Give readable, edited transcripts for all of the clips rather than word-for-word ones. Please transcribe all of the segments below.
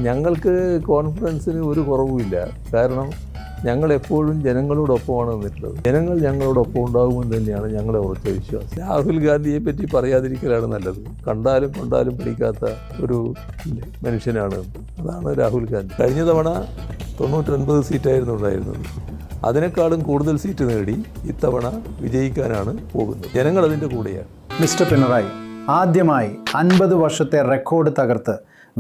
ഞങ്ങൾക്ക് കോൺഫിഡൻസിന് ഒരു കുറവുമില്ല. കാരണം ഞങ്ങളെപ്പോഴും ജനങ്ങളോടൊപ്പമാണ് നിന്നിട്ടുള്ളത്. ജനങ്ങൾ ഞങ്ങളോടൊപ്പം ഉണ്ടാകുമെന്ന് തന്നെയാണ് ഞങ്ങളെ ഉറച്ച വിശ്വാസം. രാഹുൽ ഗാന്ധിയെ പറ്റി പറയാതിരിക്കലാണ് നല്ലത്. കണ്ടാലും കൊണ്ടാലും പിടിക്കാത്ത ഒരു മനുഷ്യനാണ്. അതാണ് രാഹുൽ ഗാന്ധി. കഴിഞ്ഞ തവണ 99 സീറ്റായിരുന്നു ഉണ്ടായിരുന്നത്. അതിനേക്കാളും കൂടുതൽ സീറ്റ് നേടി ഇത്തവണ വിജയിക്കാനാണ് പോകുന്നത്. ജനങ്ങൾ അതിൻ്റെ കൂടെയാണ്. മിസ്റ്റർ പിണറായി ആദ്യമായി 50 വർഷത്തെ റെക്കോർഡ് തകർത്ത്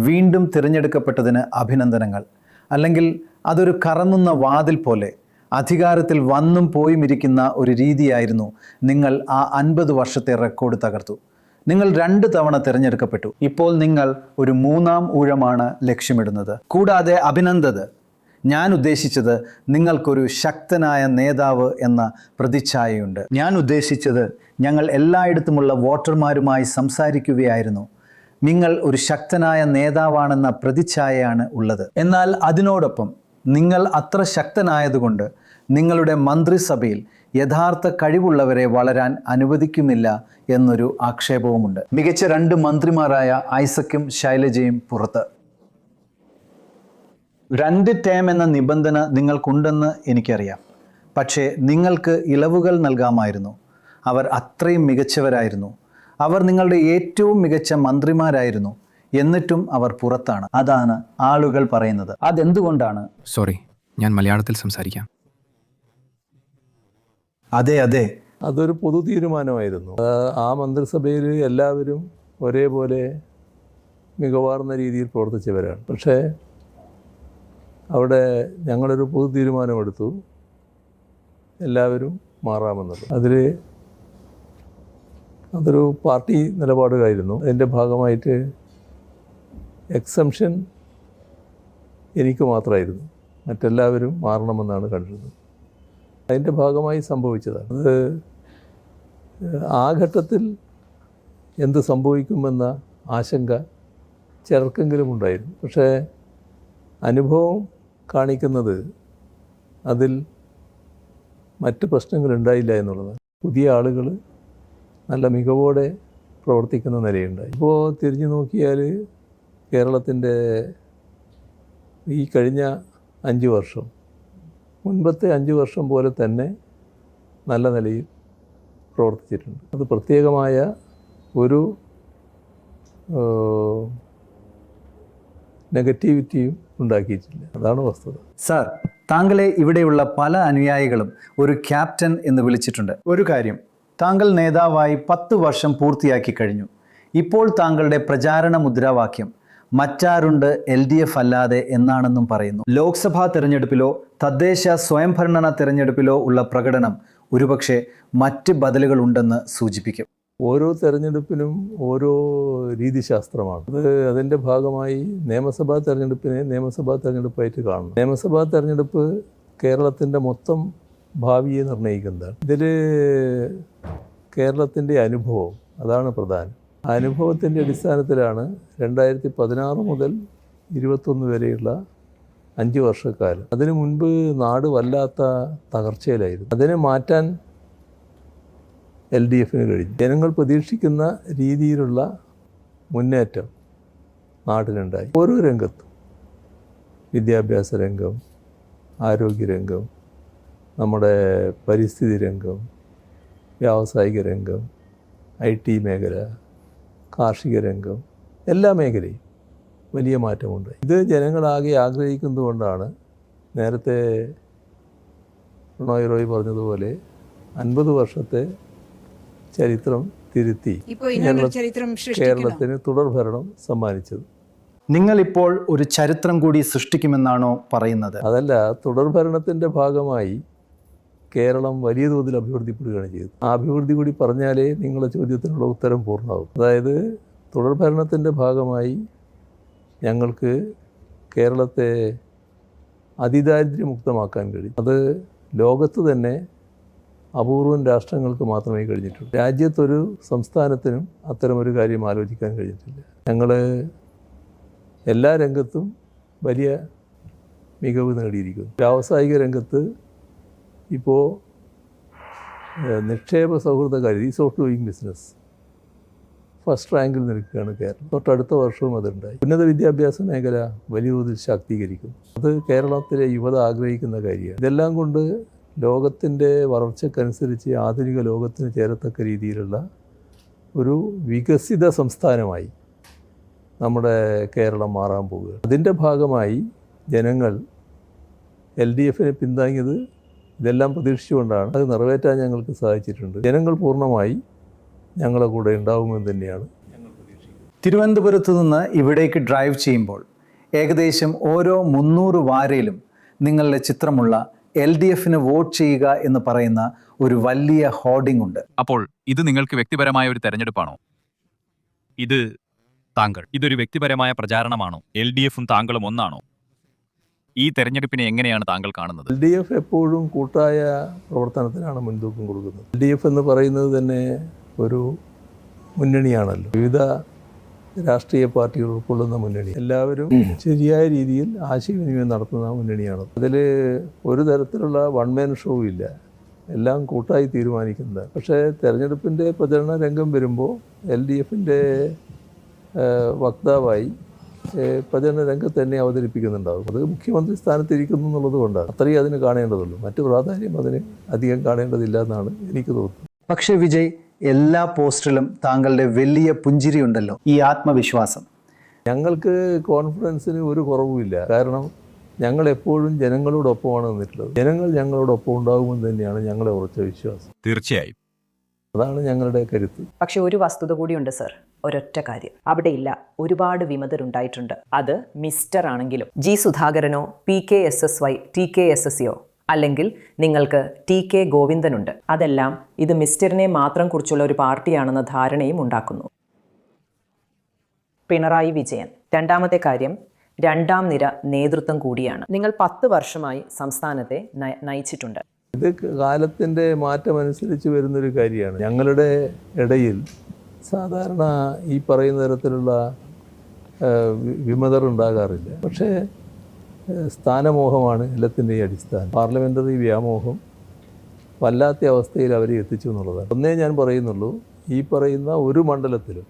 വീണ്ടും തിരഞ്ഞെടുക്കപ്പെട്ടതിന് അഭിനന്ദനങ്ങൾ. അല്ലെങ്കിൽ അതൊരു കറങ്ങുന്ന വാതിൽ പോലെ അധികാരത്തിൽ വന്നും പോയും ഇരിക്കുന്ന ഒരു രീതിയായിരുന്നു. നിങ്ങൾ ആ 50 വർഷത്തെ റെക്കോർഡ് തകർത്തു. നിങ്ങൾ 2 തവണ തിരഞ്ഞെടുക്കപ്പെട്ടു. ഇപ്പോൾ നിങ്ങൾ ഒരു 3-ാം ഊഴമാണ് ലക്ഷ്യമിടുന്നത്. കൂടാതെ അഭിനന്ദത്, ഞാൻ ഉദ്ദേശിച്ചത് നിങ്ങൾക്കൊരു ശക്തനായ നേതാവ് എന്ന പ്രതിച്ഛായയുണ്ട്. ഞാൻ ഉദ്ദേശിച്ചത് ഞങ്ങൾ എല്ലായിടത്തുമുള്ള വോട്ടർമാരുമായി സംസാരിക്കുകയായിരുന്നു. നിങ്ങൾ ഒരു ശക്തനായ നേതാവാണെന്ന പ്രതിച്ഛായയാണ് ഉള്ളത്. എന്നാൽ അതിനോടൊപ്പം നിങ്ങൾ അത്ര ശക്തനായതുകൊണ്ട് നിങ്ങളുടെ മന്ത്രിസഭയിൽ യഥാർത്ഥ കഴിവുള്ളവരെ വളരാൻ അനുവദിക്കുന്നില്ല എന്നൊരു ആക്ഷേപവുമുണ്ട്. മികച്ച 2 മന്ത്രിമാരായ ഐസക്കും ശൈലജയും പുറത്ത്. 2 ടേം എന്ന നിബന്ധന നിങ്ങൾക്കുണ്ടെന്ന് എനിക്കറിയാം. പക്ഷേ നിങ്ങൾക്ക് ഇളവുകൾ നൽകാമായിരുന്നു. അവർ അത്രയും മികച്ചവരായിരുന്നു. അവർ നിങ്ങളുടെ ഏറ്റവും മികച്ച മന്ത്രിമാരായിരുന്നു. എന്നിട്ടും അവർ പുറത്താണ്. അതാണ് ആളുകൾ പറയുന്നത്. അതെന്തുകൊണ്ടാണ്? സോറി, ഞാൻ മലയാളത്തിൽ സംസാരിക്കാം. അതെ, അതൊരു പൊതു തീരുമാനമായിരുന്നു. ആ മന്ത്രിസഭയിൽ എല്ലാവരും ഒരേപോലെ മികവാർന്ന രീതിയിൽ പ്രവർത്തിച്ചവരാണ്. പക്ഷേ അവിടെ ഞങ്ങളൊരു പൊതു തീരുമാനമെടുത്തു, എല്ലാവരും മാറാമെന്നുള്ളത്. അതൊരു പാർട്ടി നിലപാടുകളായിരുന്നു. അതിൻ്റെ ഭാഗമായിട്ട് എക്സംഷൻ എനിക്ക് മാത്രമായിരുന്നു. മറ്റെല്ലാവരും മാറണമെന്നാണ് കണ്ടിരുന്നത്. അതിൻ്റെ ഭാഗമായി സംഭവിച്ചതാണ്. അത് ആ ഘട്ടത്തിൽ എന്ത് സംഭവിക്കുമെന്ന ആശങ്ക ചിലർക്കെങ്കിലും ഉണ്ടായിരുന്നു. പക്ഷേ അനുഭവം കാണിക്കുന്നത് അതിൽ മറ്റ് പ്രശ്നങ്ങളുണ്ടായില്ല എന്നുള്ളതാണ്. പുതിയ ആളുകൾ നല്ല മികവോടെ പ്രവർത്തിക്കുന്ന നിലയുണ്ടായി. ഇപ്പോൾ തിരിഞ്ഞു നോക്കിയാൽ കേരളത്തിൻ്റെ ഈ കഴിഞ്ഞ 5 വർഷം മുൻപത്തെ 5 വർഷം പോലെ തന്നെ നല്ല നിലയിൽ പ്രവർത്തിച്ചിട്ടുണ്ട്. അത് പ്രത്യേകമായ ഒരു നെഗറ്റിവിറ്റിയും ഉണ്ടാക്കിയിട്ടില്ല. അതാണ് വസ്തുത. സാർ, താങ്കളെ ഇവിടെയുള്ള പല അനുയായികളും ഒരു ക്യാപ്റ്റൻ എന്ന് വിളിച്ചിട്ടുണ്ട്. ഒരു കാര്യം, താങ്കൾ നേതാവായി 10 വർഷം പൂർത്തിയാക്കി കഴിഞ്ഞു. ഇപ്പോൾ താങ്കളുടെ പ്രചാരണ മുദ്രാവാക്യം മറ്റാരുണ്ട് LDF അല്ലാതെ എന്നാണെന്നും പറയുന്നു. ലോക്സഭാ തെരഞ്ഞെടുപ്പിലോ തദ്ദേശ സ്വയംഭരണ തെരഞ്ഞെടുപ്പിലോ ഉള്ള പ്രകടനം ഒരുപക്ഷെ മറ്റ് ബദലുകളുണ്ടെന്ന് സൂചിപ്പിക്കും. ഓരോ തെരഞ്ഞെടുപ്പിനും ഓരോ രീതിശാസ്ത്രമാണ്. അതിൻ്റെ ഭാഗമായി നിയമസഭാ തെരഞ്ഞെടുപ്പിനെ നിയമസഭാ തെരഞ്ഞെടുപ്പായിട്ട് കാണണം. നിയമസഭാ തെരഞ്ഞെടുപ്പ് കേരളത്തിൻ്റെ മൊത്തം ഭാവിയെ നിർണ്ണയിക്കുന്നതാണ്. ഇതിൽ കേരളത്തിൻ്റെ അനുഭവം അതാണ് പ്രധാനം. അനുഭവത്തിൻ്റെ അടിസ്ഥാനത്തിലാണ് 2016 മുതൽ 21 വരെയുള്ള 5 വർഷക്കാലം. അതിനു മുൻപ് നാട് വല്ലാത്ത തകർച്ചയിലായിരുന്നു. അതിനെ മാറ്റാൻ LDFന് കഴിഞ്ഞു. ജനങ്ങൾ പ്രതീക്ഷിക്കുന്ന രീതിയിലുള്ള മുന്നേറ്റം നാട്ടിലുണ്ടായി. ഓരോ രംഗത്തും, വിദ്യാഭ്യാസ രംഗം, ആരോഗ്യരംഗം, നമ്മുടെ പരിസ്ഥിതി രംഗം, വ്യാവസായിക രംഗം, IT മേഖല, കാർഷിക രംഗം, എല്ലാ മേഖലയും വലിയ മാറ്റമുണ്ടായി. ഇത് ജനങ്ങളാകെ ആഗ്രഹിക്കുന്നതുകൊണ്ടാണ് നേരത്തെ പിണറായി റോയ് പറഞ്ഞതുപോലെ 50 വർഷത്തെ ചരിത്രം തിരുത്തി കേരളത്തിന് തുടർഭരണം സമ്മാനിച്ചത്. നിങ്ങളിപ്പോൾ ഒരു ചരിത്രം കൂടി സൃഷ്ടിക്കുമെന്നാണോ പറയുന്നത്? അതല്ല, തുടർഭരണത്തിൻ്റെ ഭാഗമായി കേരളം വലിയ തോതിൽ അഭിവൃദ്ധിപ്പെടുകയാണ് ചെയ്തത്. ആ അഭിവൃദ്ധി കൂടി പറഞ്ഞാലേ നിങ്ങളുടെ ചോദ്യത്തിനുള്ള ഉത്തരം പൂർണ്ണമാകും. അതായത് തുടർഭരണത്തിൻ്റെ ഭാഗമായി ഞങ്ങൾക്ക് കേരളത്തെ അതിദാരിദ്ര്യമുക്തമാക്കാൻ കഴിയും. അത് ലോകത്ത് തന്നെ അപൂർവം രാഷ്ട്രങ്ങൾക്ക് മാത്രമേ കഴിഞ്ഞിട്ടുള്ളൂ. രാജ്യത്തൊരു സംസ്ഥാനത്തിനും അത്തരമൊരു കാര്യം ആലോചിക്കാൻ കഴിഞ്ഞിട്ടില്ല. ഞങ്ങൾ എല്ലാ രംഗത്തും വലിയ മികവ് നേടിയിരിക്കുന്നു. വ്യാവസായിക രംഗത്ത് ഇപ്പോൾ നിക്ഷേപ സൗഹൃദ കാര്യം, ease of doing business first റാങ്കിൽ നിൽക്കുകയാണ് കേരളം. തൊട്ടടുത്ത വർഷവും അതുണ്ടായി. ഉന്നത വിദ്യാഭ്യാസ മേഖല വലിയ തോതിൽ ശാക്തീകരിക്കും. അത് കേരളത്തിലെ യുവത ആഗ്രഹിക്കുന്ന കാര്യമാണ്. ഇതെല്ലാം കൊണ്ട് ലോകത്തിൻ്റെ വളർച്ചയ്ക്കനുസരിച്ച് ആധുനിക ലോകത്തിന് ചേരത്തക്ക രീതിയിലുള്ള ഒരു വികസിത സംസ്ഥാനമായി നമ്മുടെ കേരളം മാറാൻ പോവുകയാണ്. അതിൻ്റെ ഭാഗമായി ജനങ്ങൾ LDFനെ പിന്താങ്ങിയത് ഇതെല്ലാം പ്രതീക്ഷിച്ചുകൊണ്ടാണ്. അത് നിറവേറ്റാൻ ഞങ്ങൾക്ക് സാധിച്ചിട്ടുണ്ട്. ജനങ്ങൾ പൂർണ്ണമായി ഞങ്ങളുടെ കൂടെ ഉണ്ടാവുമെന്ന് തന്നെയാണ് ഞങ്ങൾ പ്രതീക്ഷിക്കുന്നത്. തിരുവനന്തപുരത്ത് നിന്ന് ഇവിടേക്ക് ഡ്രൈവ് ചെയ്യുമ്പോൾ ഏകദേശം ഓരോ 300 വാരയിലും നിങ്ങളുടെ ചിത്രമുള്ള LDFന് വോട്ട് ചെയ്യുക എന്ന് പറയുന്ന ഒരു വലിയ ഹോർഡിംഗ് ഉണ്ട്. അപ്പോൾ ഇത് നിങ്ങൾക്ക് വ്യക്തിപരമായ ഒരു തെരഞ്ഞെടുപ്പാണോ? ഇതൊരു വ്യക്തിപരമായ പ്രചാരണമാണോ? LDFും താങ്കളും ഒന്നാണോ? ഈ തെരഞ്ഞെടുപ്പിനെ എങ്ങനെയാണ് താങ്കൾ കാണുന്നത്? LDF എപ്പോഴും കൂട്ടായ പ്രവർത്തനത്തിനാണ് മുൻതൂക്കം കൊടുക്കുന്നത്. LDF എന്ന് പറയുന്നത് തന്നെ ഒരു മുന്നണിയാണല്ലോ. വിവിധ രാഷ്ട്രീയ പാർട്ടികൾ ഉൾക്കൊള്ളുന്ന മുന്നണി. എല്ലാവരും ശരിയായ രീതിയിൽ ആശയവിനിമയം നടത്തുന്ന മുന്നണിയാണ്. അതിൽ ഒരു തരത്തിലുള്ള വൺ മാൻ ഷോ ഇല്ല. എല്ലാം കൂട്ടായി തീരുമാനിക്കുന്നത്. പക്ഷേ തെരഞ്ഞെടുപ്പിൻ്റെ പ്രചരണ രംഗം വരുമ്പോൾ LDFൻ്റെ വക്താവായി പ്രചരണ രംഗത്ത് തന്നെ അവതരിപ്പിക്കുന്നുണ്ടാകും. അത് മുഖ്യമന്ത്രി സ്ഥാനത്തിരിക്കുന്നു എന്നുള്ളത് കൊണ്ടാണ്. അത്രയും അതിന് കാണേണ്ടതുള്ളൂ. മറ്റു പ്രാധാന്യം അതിന് അധികം കാണേണ്ടതില്ല എന്നാണ് എനിക്ക് തോന്നുന്നത്. പക്ഷേ വിജയ്, എല്ലാ പോസ്റ്ററിലും താങ്കളുടെ വലിയ പുഞ്ചിരി ഉണ്ടല്ലോ. ഈ ആത്മവിശ്വാസം ഞങ്ങൾക്ക് കോൺഫിഡൻസിന് ഒരു കുറവുമില്ല. കാരണം ഞങ്ങൾ എപ്പോഴും ജനങ്ങളോടൊപ്പമാണ് നിന്നിട്ടുള്ളത്. ജനങ്ങൾ ഞങ്ങളോടൊപ്പം ഉണ്ടാകുമെന്ന് തന്നെയാണ് ഞങ്ങളെ ഉറച്ച വിശ്വാസം. തീർച്ചയായും അതാണ് ഞങ്ങളുടെ കരുത്ത്. പക്ഷെ ഒരു വസ്തുത കൂടിയുണ്ട് സർ. ഒരൊറ്റ കാര്യം അവിടെയില്ല. ഒരുപാട് വിമതരുണ്ടായിട്ടുണ്ട്. അത് മിസ്റ്റർ ആണെങ്കിലും G സുധാകരനോ PKSSY TKSSയോ അല്ലെങ്കിൽ നിങ്ങൾക്ക് TK ഗോവിന്ദനുണ്ട്. അതെല്ലാം ഇത് മിസ്റ്ററിനെ മാത്രം കുറിച്ചുള്ള ഒരു പാർട്ടിയാണെന്ന ധാരണയും ഉണ്ടാക്കുന്നു. പിണറായി വിജയൻ രണ്ടാമത്തെ കാര്യം രണ്ടാം നിര നേതൃത്വം കൂടിയാണ്. നിങ്ങൾ 10 വർഷമായി സംസ്ഥാനത്തെ നയിച്ചിട്ടുണ്ട്. ഇത് കാലത്തിൻ്റെ മാറ്റമനുസരിച്ച് വരുന്നൊരു കാര്യമാണ്. ഞങ്ങളുടെ ഇടയിൽ സാധാരണ ഈ പറയുന്ന തരത്തിലുള്ള വിമതർ ഉണ്ടാകാറില്ല. പക്ഷേ സ്ഥാനമോഹമാണ് എല്ലാത്തിൻ്റെയും അടിസ്ഥാനം. പാർലമെൻ്ററി വ്യാമോഹം വല്ലാത്ത അവസ്ഥയിൽ അവരെ എത്തിച്ചു എന്നുള്ളതാണ്. ഒന്നേ ഞാൻ പറയുന്നുള്ളൂ, ഈ പറയുന്ന ഒരു മണ്ഡലത്തിലും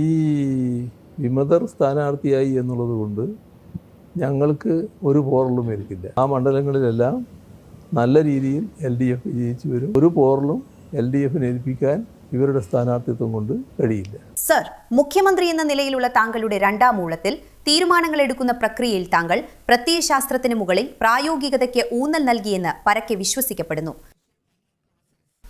ഈ വിമതർ സ്ഥാനാർത്ഥിയായി എന്നുള്ളത് കൊണ്ട് ഞങ്ങൾക്ക് ഒരു പോറലും ഏൽക്കില്ല. ആ മണ്ഡലങ്ങളിലെല്ലാം നല്ല രീതിയിൽ LDF വിജയിച്ചു വരും. ഒരു പോറലും LDFന് ഏൽപ്പിക്കാൻ ഇവരുടെ സ്ഥാനാർത്ഥിത്വം കൊണ്ട് കഴിയില്ല. സർ, മുഖ്യമന്ത്രി എന്ന നിലയിലുള്ള താങ്കളുടെ രണ്ടാം ഊഴത്തിൽ തീരുമാനങ്ങൾ എടുക്കുന്ന പ്രക്രിയയിൽ താങ്കൾ പ്രത്യയശാസ്ത്രത്തിന് മുകളിൽ പ്രായോഗികതയ്ക്ക് ഊന്നൽ നൽകിയെന്ന് പരക്കെ വിശ്വസിക്കപ്പെടുന്നു.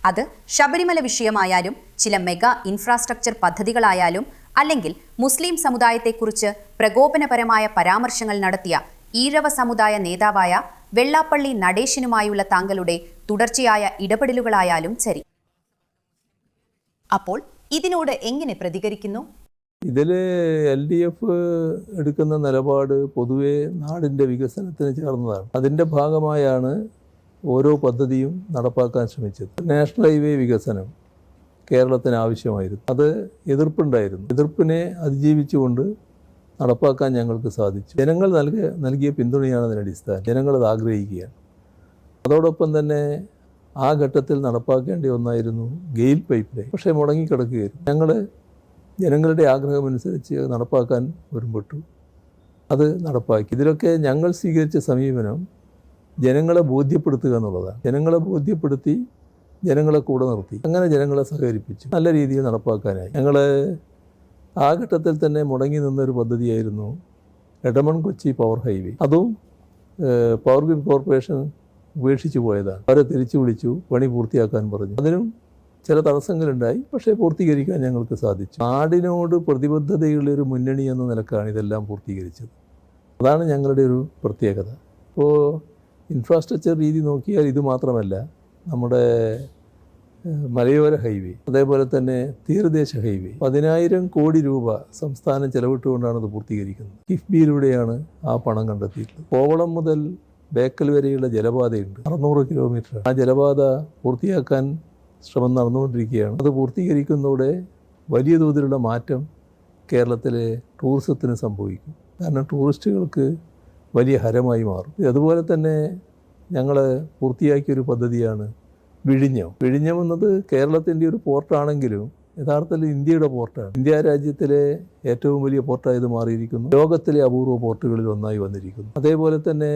അത് ശബരിമല വിഷയമായാലും ചില മെഗാ ഇൻഫ്രാസ്ട്രക്ചർ പദ്ധതികളായാലും അല്ലെങ്കിൽ മുസ്ലിം സമുദായത്തെക്കുറിച്ച് പ്രകോപനപരമായ പരാമർശങ്ങൾ നടത്തിയ ഈഴവ സമുദായ നേതാവായ വെള്ളാപ്പള്ളി നടേശനുമായുള്ള താങ്കളുടെ തുടർച്ചയായ ഇടപെടലുകളായാലും ശരി. അപ്പോൾ ഇതിനോട് എങ്ങനെ പ്രതികരിക്കുന്നു? ഇതിൽ LDF എടുക്കുന്ന നിലപാട് പൊതുവെ നാടിൻ്റെ വികസനത്തിന് ചേർന്നതാണ്. അതിൻ്റെ ഭാഗമായാണ് ഓരോ പദ്ധതിയും നടപ്പാക്കാൻ ശ്രമിച്ചത്. നാഷണൽ ഹൈവേ വികസനം കേരളത്തിന് ആവശ്യമായിരുന്നു. അത് എതിർപ്പുണ്ടായിരുന്നു. എതിർപ്പിനെ അതിജീവിച്ചുകൊണ്ട് നടപ്പാക്കാൻ ഞങ്ങൾക്ക് സാധിച്ചു. ജനങ്ങൾ നൽകിയ പിന്തുണയാണ് അതിനടിസ്ഥാനം. ജനങ്ങളത് ആഗ്രഹിക്കുകയാണ്. അതോടൊപ്പം തന്നെ ആ ഘട്ടത്തിൽ നടപ്പാക്കേണ്ട ഒന്നായിരുന്നു ഗെയിൽ പൈപ്പ് ലൈൻ. പക്ഷേ മുടങ്ങിക്കിടക്കുകയായിരുന്നു. ഞങ്ങൾ ജനങ്ങളുടെ ആഗ്രഹമനുസരിച്ച് നടപ്പാക്കാൻ ഒരുമ്പെട്ടു. അത് നടപ്പാക്കി. ഇതിലൊക്കെ ഞങ്ങൾ സ്വീകരിച്ച സമീപനം ജനങ്ങളെ ബോധ്യപ്പെടുത്തുക എന്നുള്ളതാണ്. ജനങ്ങളെ ബോധ്യപ്പെടുത്തി ജനങ്ങളെ കൂടെ നിർത്തി. അങ്ങനെ ജനങ്ങളെ സഹകരിപ്പിച്ചു. നല്ല രീതിയിൽ നടപ്പാക്കാനായി. ഞങ്ങൾ ആ ഘട്ടത്തിൽ തന്നെ മുടങ്ങി നിന്നൊരു പദ്ധതിയായിരുന്നു എടമൺ കൊച്ചി പവർ ഹൈവേ. അതും പവർ ഗ്രിഡ് കോർപ്പറേഷൻ ഉപേക്ഷിച്ചു പോയതാണ്. അവരെ തിരിച്ചു വിളിച്ചു, പണി പൂർത്തിയാക്കാൻ പറഞ്ഞു. അതിനും ചില തടസ്സങ്ങളുണ്ടായി. പക്ഷേ പൂർത്തീകരിക്കാൻ ഞങ്ങൾക്ക് സാധിച്ചു. നാടിനോട് പ്രതിബദ്ധതയുള്ളൊരു മുന്നണി എന്ന നിലക്കാണ് ഇതെല്ലാം പൂർത്തീകരിച്ചത്. അതാണ് ഞങ്ങളുടെ ഒരു പ്രത്യേകത. ഇപ്പോൾ ഇൻഫ്രാസ്ട്രക്ചർ രീതി നോക്കിയാൽ ഇത് മാത്രമല്ല, നമ്മുടെ മലയോര ഹൈവേ, അതേപോലെ തന്നെ തീരദേശ ഹൈവേ 10,000 കോടി രൂപ സംസ്ഥാനം ചെലവിട്ടുകൊണ്ടാണ് ഇത് പൂർത്തീകരിക്കുന്നത്. കിഫ്ബിയിലൂടെയാണ് ആ പണം കണ്ടെത്തിയിട്ടുള്ളത്. കോവളം മുതൽ ബേക്കൽ വരെയുള്ള ജലപാതയുണ്ട്, 600 കിലോമീറ്റർ. ആ ജലപാത പൂർത്തിയാക്കാൻ ശ്രമം നടന്നുകൊണ്ടിരിക്കുകയാണ്. അത് പൂർത്തീകരിക്കുന്നതോടെ വലിയ തോതിലുള്ള മാറ്റം കേരളത്തിലെ ടൂറിസത്തിന് സംഭവിക്കും. കാരണം ടൂറിസ്റ്റുകൾക്ക് വലിയ ഹരമായി മാറും. അതുപോലെ തന്നെ ഞങ്ങൾ പൂർത്തിയാക്കിയൊരു പദ്ധതിയാണ് വിഴിഞ്ഞം. വിഴിഞ്ഞം എന്നത് കേരളത്തിൻ്റെ ഒരു പോർട്ടാണെങ്കിലും യഥാർത്ഥത്തിൽ ഇന്ത്യയുടെ പോർട്ടാണ്. ഇന്ത്യ രാജ്യത്തിലെ ഏറ്റവും വലിയ പോർട്ടായത് മാറിയിരിക്കുന്നു. ലോകത്തിലെ അപൂർവ പോർട്ടുകളിൽ ഒന്നായി വന്നിരിക്കുന്നു. അതേപോലെ തന്നെ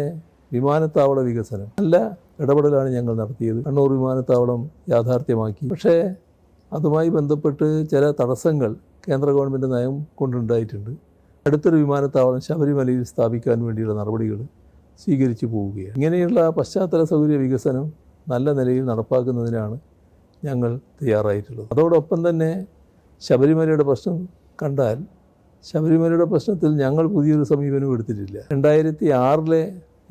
വിമാനത്താവള വികസനം നല്ല ഇടപെടലാണ് ഞങ്ങൾ നടത്തിയത്. കണ്ണൂർ വിമാനത്താവളം യാഥാർത്ഥ്യമാക്കി. പക്ഷേ അതുമായി ബന്ധപ്പെട്ട് ചില തടസ്സങ്ങൾ കേന്ദ്ര ഗവൺമെൻറ് നയം കൊണ്ടുണ്ടായിട്ടുണ്ട്. അടുത്തൊരു വിമാനത്താവളം ശബരിമലയിൽ സ്ഥാപിക്കാൻ വേണ്ടിയുള്ള നടപടികൾ സ്വീകരിച്ചു പോവുകയാണ്. ഇങ്ങനെയുള്ള പശ്ചാത്തല സൗകര്യ വികസനം നല്ല നിലയിൽ നടപ്പാക്കുന്നതിനാണ് ഞങ്ങൾ തയ്യാറായിട്ടുള്ളത്. അതോടൊപ്പം തന്നെ ശബരിമലയുടെ പ്രശ്നം കണ്ടാൽ ശബരിമലയുടെ പ്രശ്നത്തിൽ ഞങ്ങൾ പുതിയൊരു സമീപനം എടുത്തിട്ടില്ല. 2006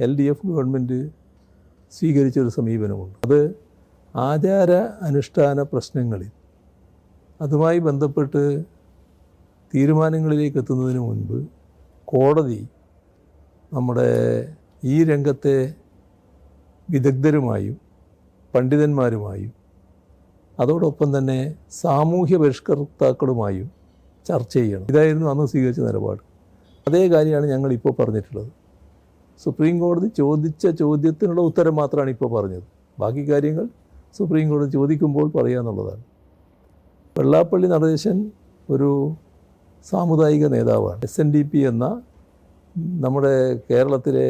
LDF ഗവൺമെൻറ് സ്വീകരിച്ചൊരു സമീപനമുണ്ട്. അത് ആചാര അനുഷ്ഠാന പ്രശ്നങ്ങളിൽ അതുമായി ബന്ധപ്പെട്ട് തീരുമാനങ്ങളിലേക്ക് എത്തുന്നതിന് മുൻപ് കോടതി നമ്മുടെ ഈ രംഗത്തെ വിദഗ്ധരുമായും പണ്ഡിതന്മാരുമായും അതോടൊപ്പം തന്നെ സാമൂഹ്യ പരിഷ്കർത്താക്കളുമായും ചർച്ച ചെയ്യണം. ഇതായിരുന്നു അന്ന് സ്വീകരിച്ച നിലപാട്. അതേ കാര്യമാണ് ഞങ്ങളിപ്പോൾ പറഞ്ഞിട്ടുള്ളത്. സുപ്രീം കോടതി ചോദിച്ച ചോദ്യത്തിനുള്ള ഉത്തരം മാത്രമാണ് ഇപ്പോൾ പറഞ്ഞത്. ബാക്കി കാര്യങ്ങൾ സുപ്രീം കോടതി ചോദിക്കുമ്പോൾ പറയുക എന്നുള്ളതാണ്. വെള്ളാപ്പള്ളി നടേശൻ ഒരു സാമുദായിക നേതാവാണ്. SNDP എന്ന നമ്മുടെ കേരളത്തിലെ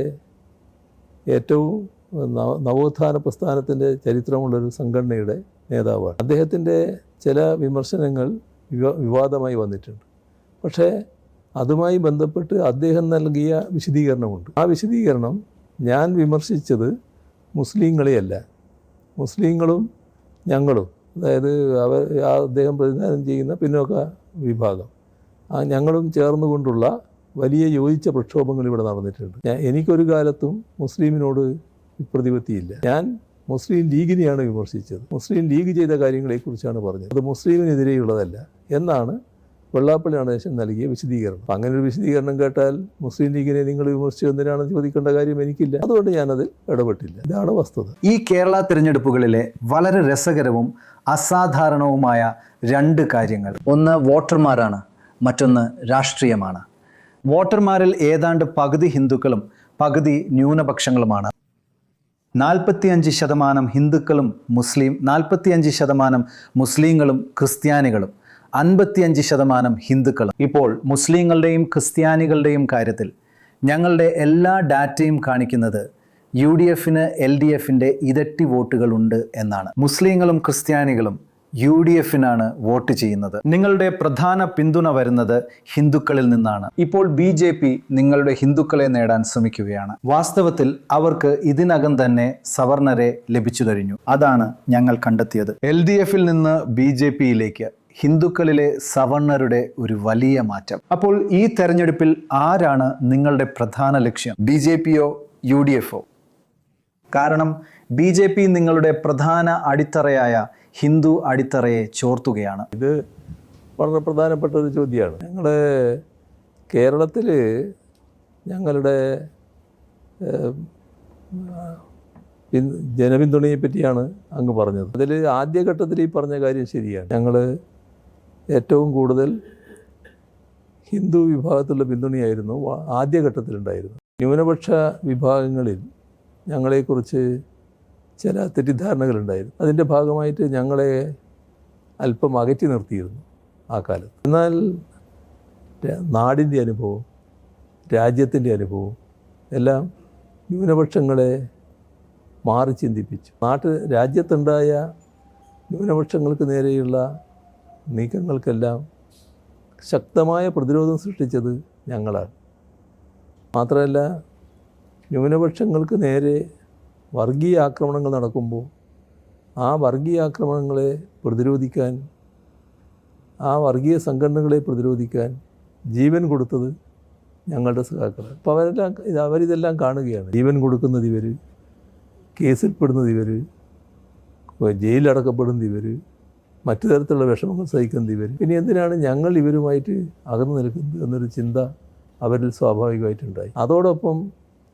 ഏറ്റവും നവോത്ഥാന പ്രസ്ഥാനത്തിൻ്റെ ചരിത്രമുള്ളൊരു സംഘടനയുടെ നേതാവാണ്. അദ്ദേഹത്തിൻ്റെ ചില വിമർശനങ്ങൾ വിവാദമായി വന്നിട്ടുണ്ട്. പക്ഷേ അതുമായി ബന്ധപ്പെട്ട് അദ്ദേഹം നൽകിയ വിശദീകരണമുണ്ട്. ആ വിശദീകരണം ഞാൻ വിമർശിച്ചത് മുസ്ലിങ്ങളെയല്ല, മുസ്ലിങ്ങളും ഞങ്ങളും, അതായത് അദ്ദേഹം പ്രതിനിധാനം ചെയ്യുന്ന പിന്നോക്ക വിഭാഗം, ഞങ്ങളും ചേർന്നുകൊണ്ടുള്ള വലിയ യോജിച്ച പ്രക്ഷോഭങ്ങൾ ഇവിടെ നടന്നിട്ടുണ്ട്. എനിക്കൊരു കാലത്തും മുസ്ലിമിനോട് പ്രതിപത്തിയില്ല. ഞാൻ മുസ്ലിം ലീഗിനെയാണ് വിമർശിച്ചത്. മുസ്ലിം ലീഗ് ചെയ്ത കാര്യങ്ങളെക്കുറിച്ചാണ് പറഞ്ഞത്. അത് മുസ്ലിമിനെതിരെയുള്ളതല്ല എന്നാണ് വെള്ളാപ്പള്ളി നടേശൻ നൽകിയ വിശദീകരണം. അപ്പം അങ്ങനെ ഒരു വിശദീകരണം കേട്ടാൽ മുസ്ലിം ലീഗിനെ നിങ്ങൾ വിമർശിച്ചു എന്തിനാണെന്ന് ചോദിക്കേണ്ട കാര്യം എനിക്കില്ല. അതുകൊണ്ട് ഞാനതിൽ ഇടപെട്ടില്ല. ഇതാണ് വസ്തുത. ഈ കേരള തിരഞ്ഞെടുപ്പുകളിലെ വളരെ രസകരവും അസാധാരണവുമായ രണ്ട് കാര്യങ്ങൾ, ഒന്ന് വോട്ടർമാരാണ്, മറ്റൊന്ന് രാഷ്ട്രീയമാണ്. വോട്ടർമാരിൽ ഏതാണ്ട് പകുതി ഹിന്ദുക്കളും പകുതി ന്യൂനപക്ഷങ്ങളുമാണ്. 45% ഹിന്ദുക്കളും 45% മുസ്ലിങ്ങളും ക്രിസ്ത്യാനികളും 55% ഹിന്ദുക്കളും. ഇപ്പോൾ മുസ്ലിങ്ങളുടെയും ക്രിസ്ത്യാനികളുടെയും കാര്യത്തിൽ ഞങ്ങളുടെ എല്ലാ ഡാറ്റയും കാണിക്കുന്നത് UDFന് LDFൻ്റെ ഇരട്ടി വോട്ടുകളുണ്ട് എന്നാണ്. മുസ്ലിങ്ങളും ക്രിസ്ത്യാനികളും UDFനാണ് വോട്ട് ചെയ്യുന്നത്. നിങ്ങളുടെ പ്രധാന പിന്തുണ വരുന്നത് ഹിന്ദുക്കളിൽ നിന്നാണ്. ഇപ്പോൾ BJP നിങ്ങളുടെ ഹിന്ദുക്കളെ നേടാൻ ശ്രമിക്കുകയാണ്. വാസ്തവത്തിൽ അവർക്ക് ഇതിനകം തന്നെ സവർണരെ ലഭിച്ചു കഴിഞ്ഞു. അതാണ് ഞങ്ങൾ കണ്ടെത്തിയത്. LDFൽ നിന്ന് BJPയിലേക്ക് ഹിന്ദുക്കളിലെ സവർണരുടെ ഒരു വലിയ മാറ്റം. അപ്പോൾ ഈ തെരഞ്ഞെടുപ്പിൽ ആരാണ് നിങ്ങളുടെ പ്രധാന ലക്ഷ്യം? BJPയോ UDFോ? കാരണം BJP നിങ്ങളുടെ പ്രധാന അടിത്തറയായ ഹിന്ദു അടിത്തറയെ ചോർത്തുകയാണ്. ഇത് വളരെ പ്രധാനപ്പെട്ട ഒരു ചോദ്യമാണ്. ഞങ്ങളുടെ കേരളത്തിൽ ഞങ്ങളുടെ ജനപിന്തുണയെ പറ്റിയാണ് അങ്ങ് പറഞ്ഞത്. അതിൽ ആദ്യഘട്ടത്തിൽ ഈ പറഞ്ഞ കാര്യം ശരിയാണ്. ഞങ്ങൾ ഏറ്റവും കൂടുതൽ ഹിന്ദു വിഭാഗത്തിലുള്ള പിന്തുണയായിരുന്നു ആദ്യഘട്ടത്തിലുണ്ടായിരുന്നു. ന്യൂനപക്ഷ വിഭാഗങ്ങളിൽ ഞങ്ങളെക്കുറിച്ച് ചില തെറ്റിദ്ധാരണകളുണ്ടായിരുന്നു. അതിൻ്റെ ഭാഗമായിട്ട് ഞങ്ങളെ അല്പം അകറ്റി നിർത്തിയിരുന്നു ആ കാലത്ത്. എന്നാൽ നാടിൻ്റെ അനുഭവം, രാജ്യത്തിൻ്റെ അനുഭവം എല്ലാം ന്യൂനപക്ഷങ്ങളെ മാറി ചിന്തിപ്പിച്ചു. രാജ്യത്തുണ്ടായ ന്യൂനപക്ഷങ്ങൾക്ക് നേരെയുള്ള നീക്കങ്ങൾക്കെല്ലാം ശക്തമായ പ്രതിരോധം സൃഷ്ടിച്ചത് ഞങ്ങളാണ്. മാത്രമല്ല, ന്യൂനപക്ഷങ്ങൾക്ക് നേരെ വർഗീയ ആക്രമണങ്ങൾ നടക്കുമ്പോൾ ആ വർഗീയ ആക്രമണങ്ങളെ പ്രതിരോധിക്കാൻ, ആ വർഗീയ സംഘടനകളെ പ്രതിരോധിക്കാൻ ജീവൻ കൊടുത്തത് ഞങ്ങളുടെ സഖാക്കളാണ്. അപ്പോൾ അവരിതെല്ലാം കാണുകയാണ്. ജീവൻ കൊടുക്കുന്നത് ഇവർ, കേസിൽപ്പെടുന്നത് ഇവർ, ജയിലിലടക്കപ്പെടുന്നത് ഇവർ, മറ്റു തരത്തിലുള്ള വിഷമങ്ങൾ സഹിക്കുന്നത് ഇവർ. പിന്നെ എന്തിനാണ് ഞങ്ങൾ ഇവരുമായിട്ട് അകന്നു നിൽക്കുന്നത് എന്നൊരു ചിന്ത അവരിൽ സ്വാഭാവികമായിട്ടുണ്ടായി. അതോടൊപ്പം